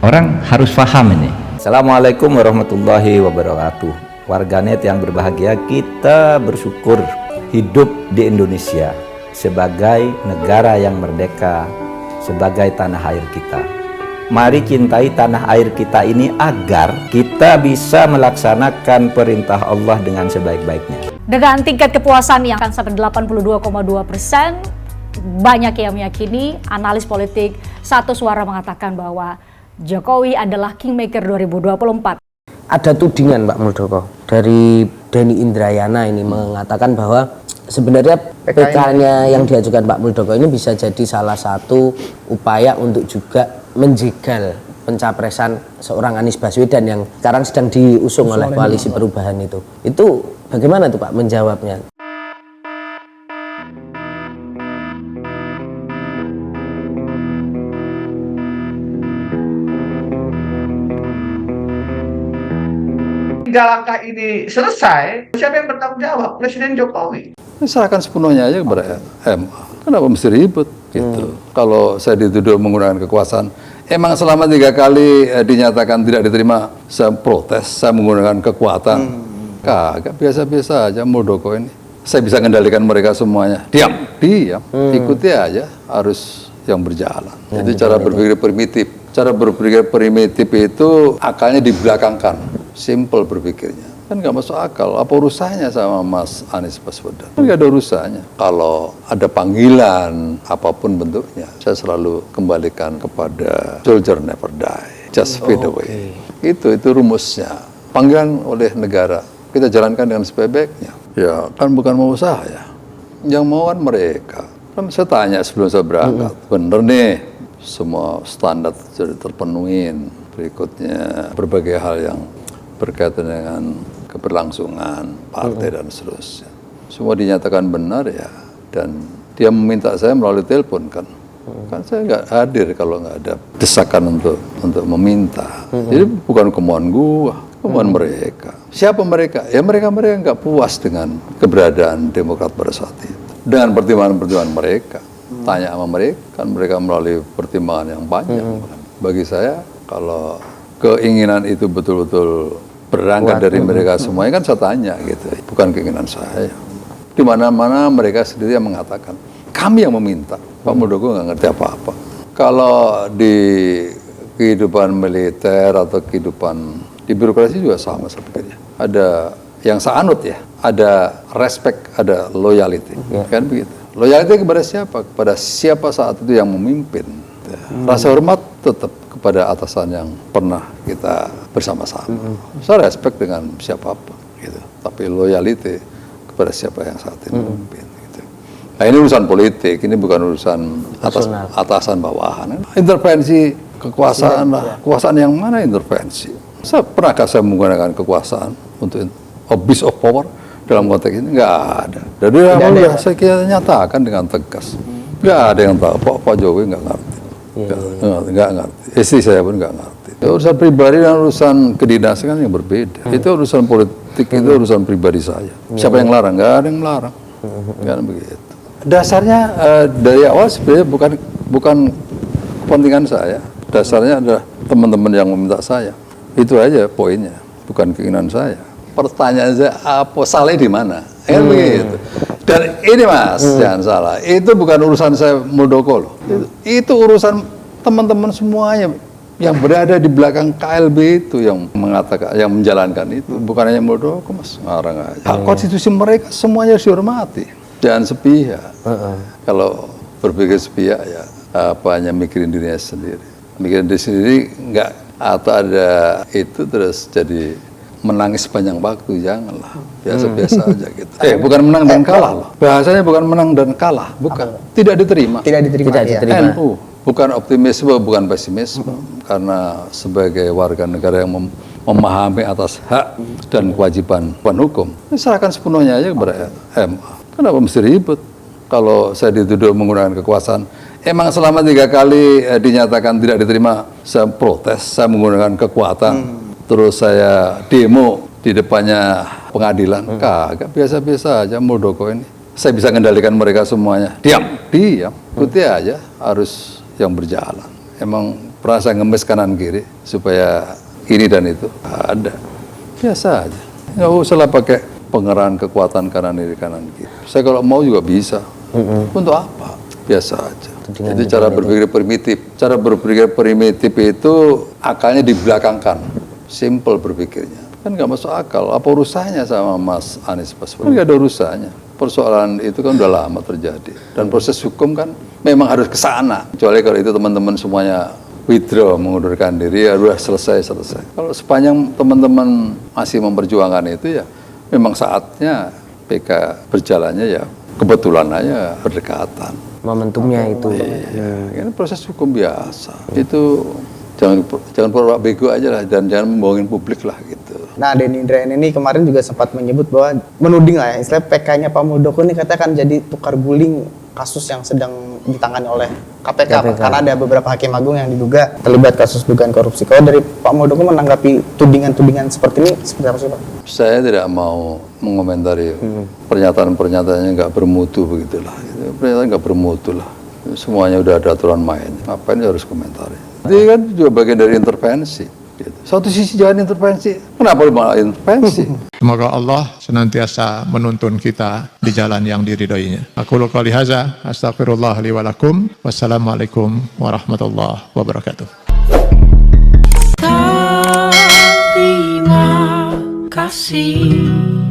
Orang harus paham ini. Assalamualaikum warahmatullahi wabarakatuh. Warganet yang berbahagia, kita bersyukur hidup di Indonesia sebagai negara yang merdeka, sebagai tanah air kita. Mari cintai tanah air kita ini agar kita bisa melaksanakan perintah Allah dengan sebaik-baiknya. Dengan tingkat kepuasan yang akan sampai 82,2%, banyak yang meyakini, analis politik satu suara mengatakan bahwa Jokowi adalah Kingmaker 2024. Ada tudingan Pak Muldoko dari Denny Indrayana ini mengatakan bahwa sebenarnya PK-nya yang diajukan Pak Muldoko ini bisa jadi salah satu upaya untuk juga menjegal pencapresan seorang Anies Baswedan yang sekarang sedang diusung oleh koalisi perubahan itu. Itu bagaimana tuh Pak menjawabnya? Tiga langkah ini selesai, siapa yang bertanggung jawab? Presiden Jokowi. Serahkan sepenuhnya aja kepada MA. Kenapa mesti ribet gitu? Kalau saya dituduh menggunakan kekuasaan, emang selama 3 kali dinyatakan tidak diterima, saya protes, saya menggunakan kekuatan. Kagak, biasa-biasa aja Muldoko ini. Saya bisa kendalikan mereka semuanya. Diam. Ikuti aja arus yang berjalan. Itu cara berpikir primitif. Cara berpikir primitif itu akalnya dibelakangkan. Simple berpikirnya. Kan nggak masuk akal. Apa urusannya sama Mas Anies Baswedan? Kan nggak ada urusannya. Kalau ada panggilan, apapun bentuknya, saya selalu kembalikan kepada soldier never die, just fade away. Itu rumusnya. Panggilan oleh negara, kita jalankan dengan sebaik-baiknya. Ya kan bukan mau saya. Yang mau kan mereka. Kan saya tanya sebelum saya berangkat, bener nih, semua standar sudah terpenuhin. Berikutnya berbagai hal yang berkaitan dengan keberlangsungan partai dan seterusnya. Semua dinyatakan benar ya, dan dia meminta saya melalui telepon kan. Kan saya nggak hadir kalau nggak ada desakan untuk meminta. Jadi bukan kemauan gua, kemauan mereka. Siapa mereka? Ya mereka nggak puas dengan keberadaan Demokrat pada saat itu. Dengan pertimbangan-pertimbangan mereka. Tanya sama mereka, kan mereka melalui pertimbangan yang banyak. Bagi saya, kalau keinginan itu betul-betul berangkat dari mereka semuanya, kan saya tanya gitu, bukan keinginan saya. Di mana-mana mereka sendiri yang mengatakan, kami yang meminta. Pak Muldoko nggak ngerti apa-apa. Kalau di kehidupan militer atau kehidupan di birokrasi juga sama sebetulnya. Ada yang saya anut ya, ada respect, ada loyalty, kan begitu. Loyalty kepada siapa? Kepada siapa saat itu yang memimpin. Rasa hormat tetap kepada atasan yang pernah kita bersama-sama. Saya respect dengan siapapun, gitu. Tapi loyalty kepada siapa yang saat ini memimpin. Gitu. Nah ini urusan politik, ini bukan urusan atasan bawahan. Intervensi kekuasaan lah, kekuasaan yang mana intervensi? Pernahkah saya menggunakan kekuasaan untuk abuse of power dalam konteks ini? Nggak ada. Jadi saya kira nyatakan dengan tegas. Nggak ada yang tahu. Pak Jokowi nggak ngerti. Nggak ngerti. Istri saya pun nggak ngerti. Itu urusan pribadi dan urusan kedinasan kan yang berbeda. Itu urusan politik, itu urusan pribadi saya. Siapa yang larang? Nggak ada yang melarang. Kan begitu. Dasarnya dari awal sebenarnya bukan kepentingan saya. Dasarnya adalah teman-teman yang meminta saya. Itu aja poinnya. Bukan keinginan saya. Pertanyaan saya, apa salahnya di mana? Kan begitu. Dan ini Mas, jangan salah, itu bukan urusan saya Muldoko loh. Itu urusan teman-teman semuanya yang berada di belakang KLB itu yang mengatakan, yang menjalankan itu. Bukan hanya Muldoko Mas, ngarang aja. Hak konstitusi mereka semuanya harus dihormati. Jangan sepihak. Kalau berpikir sepihak ya, hanya mikirin dirinya sendiri. Mikirin diri sendiri enggak, atau ada itu terus jadi menangis sepanjang waktu, janganlah. Biasa-biasa aja gitu. Bukan menang dan kalah loh. Bahasanya bukan menang dan kalah, bukan. Tidak diterima. Tidak diterima. NU, bukan optimisme, bukan pesimisme. Karena sebagai warga negara yang memahami atas hak dan kewajiban hukum, serahkan sepenuhnya aja kepada MA. Kenapa mesti ribet? Kalau saya dituduh menggunakan kekuasaan, emang selama 3 kali dinyatakan tidak diterima, saya protes, saya menggunakan kekuatan. Terus saya demo di depannya pengadilan. Kagak, biasa-biasa aja Muldoko ini. Saya bisa kendalikan mereka semuanya. Diam. Ikuti aja arus yang berjalan. Emang Pernah saya ngemis kanan kiri supaya ini dan itu? Ada. Biasa aja. Nggak usah lah pakai pengerahan kekuatan kanan kiri. Saya kalau mau juga bisa. Untuk apa? Biasa aja. Jadi cara berpikir primitif. Cara berpikir primitif itu akalnya dibelakangkan. Simple berpikirnya. Kan nggak masuk akal. Apa urusannya sama Mas Anies Baswedan? Nggak ada urusannya. Persoalan itu kan udah lama terjadi. Dan proses hukum kan memang harus ke sana. Kecuali kalau itu teman-teman semuanya withdraw, mengundurkan diri, ya udah selesai. Kalau sepanjang teman-teman masih memperjuangkan itu ya memang saatnya PK berjalannya ya kebetulan aja berdekatan. Momentumnya itu. Ini proses hukum biasa. Itu jangan pura-pura bego aja lah dan jangan membohongin publik lah gitu. Nah, Denny Indrayana ini kemarin juga sempat menyebut bahwa menuding lah ya, istilah PK-nya Pak Muldoko ini katanya akan jadi tukar guling kasus yang sedang ditangani oleh KPK. Karena ada beberapa hakim agung yang diduga terlibat kasus dugaan korupsi. Kalau dari Pak Muldoko menanggapi tudingan-tudingan seperti ini seperti apa sih Pak? Saya tidak mau mengomentari pernyataan-pernyataannya nggak bermutu begitulah. Pernyataan nggak bermutu lah. Semuanya udah ada aturan main. Ngapain harus komentari? Itu kan juga bagian dari intervensi. Gitu. Satu sisi jangan intervensi. Kenapa malah intervensi? Semoga Allah senantiasa menuntun kita di jalan yang diridhoinya. Aku qouli hadza, astaghfirullah li wa lakum. Wassalamualaikum warahmatullahi wabarakatuh. Terima kasih.